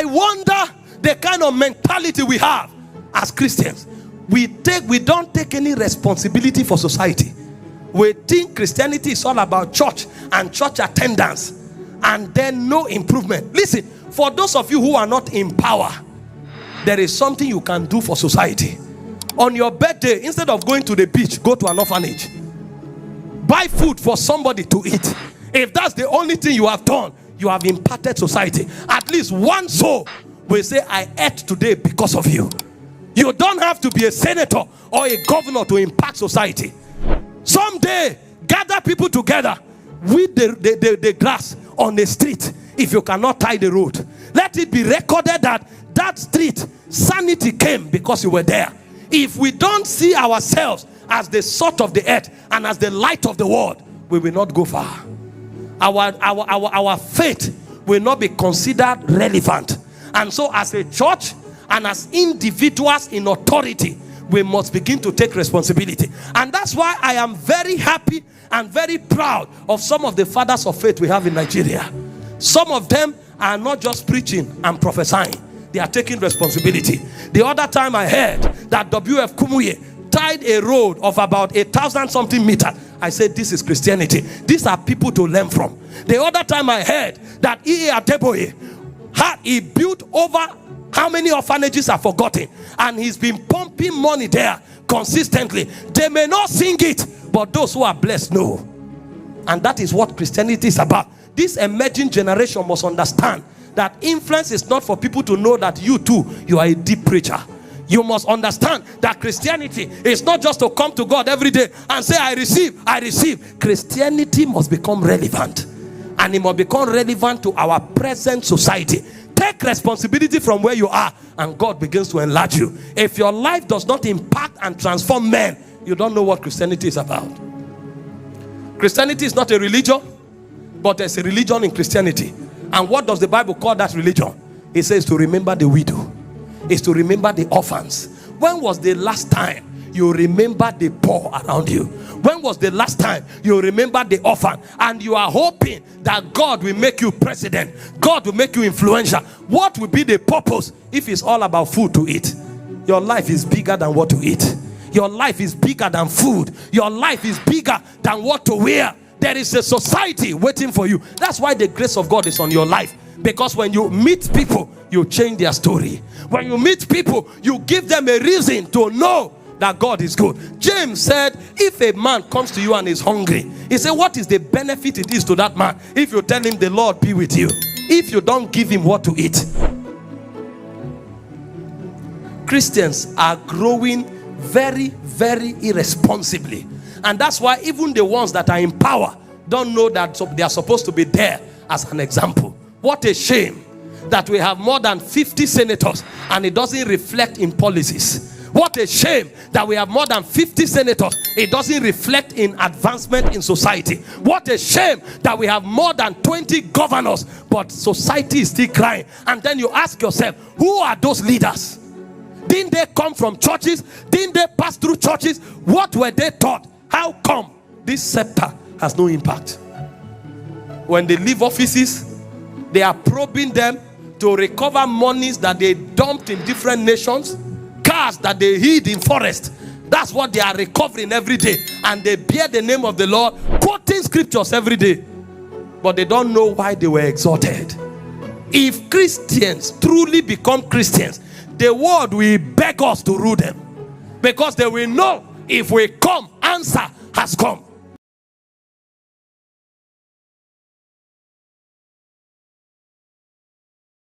I wonder the kind of mentality we have as Christians. We don't take any responsibility for society. We think Christianity is all about church and church attendance, and then no improvement. Listen, for those of you who are not in power, there is something you can do for society. On your birthday, instead of going to the beach, go to an orphanage. Buy food for somebody to eat. If that's the only thing you have done, you have impacted society. At least one soul will say, I ate today because of you. You don't have to be a senator or a governor to impact society. Someday, gather people together with the grass on the street. If you cannot tie the road, let it be recorded that that street, sanity came because you were there. If we don't see ourselves as the salt of the earth and as the light of the world, we will not go far. Our faith will not be considered relevant. And so as a church and as individuals in authority, we must begin to take responsibility. And that's why I am very happy and very proud of some of the fathers of faith we have in Nigeria. Some of them are not just preaching and prophesying. They are taking responsibility. The other time I heard that W.F. Kumuye tied a road of about 1,000 something meters. I said, this is Christianity. These are people to learn from. The other time I heard that E.A. Adeboye, he built over how many orphanages are forgotten, and he's been pumping money there consistently. They may not sing it, but those who are blessed know. And that is what Christianity is about. This emerging generation must understand that influence is not for people to know that you too, you are a deep preacher. You must understand that Christianity is not just to come to God every day and say, I receive, I receive. Christianity must become relevant. And it must become relevant to our present society. Take responsibility from where you are, and God begins to enlarge you. If your life does not impact and transform men, you don't know what Christianity is about. Christianity is not a religion, but there's a religion in Christianity. And what does the Bible call that religion? It says to remember the widow. It's to remember the orphans. When was the last time you remember the poor around you? When was the last time you remember the orphan? And you are hoping that God will make you president. God will make you influential. What will be the purpose if it's all about food to eat? Your life is bigger than what to eat. Your life is bigger than food. Your life is bigger than what to wear. There is a society waiting for you. That's why the grace of God is on your life. Because when you meet people, you change their story. When you meet people, you give them a reason to know that God is good. James said, if a man comes to you and is hungry, he said, what is the benefit it is to that man if you tell him the Lord be with you, if you don't give him what to eat? Christians are growing very, very irresponsibly. And that's why even the ones that are in power don't know that they are supposed to be there as an example. What a shame that we have more than 50 senators and it doesn't reflect in policies. What a shame that we have more than 50 senators. It doesn't reflect in advancement in society. What a shame that we have more than 20 governors, but society is still crying. And then you ask yourself, who are those leaders? Didn't they come from churches? Didn't they pass through churches? What were they taught? How come this scepter has no impact? When they leave offices, they are probing them to recover monies that they dumped in different nations, cars that they hid in forest. That's what they are recovering every day. And they bear the name of the Lord, quoting scriptures every day. But they don't know why they were exalted. If Christians truly become Christians, the world will beg us to rule them. Because they will know if we come, answer has come.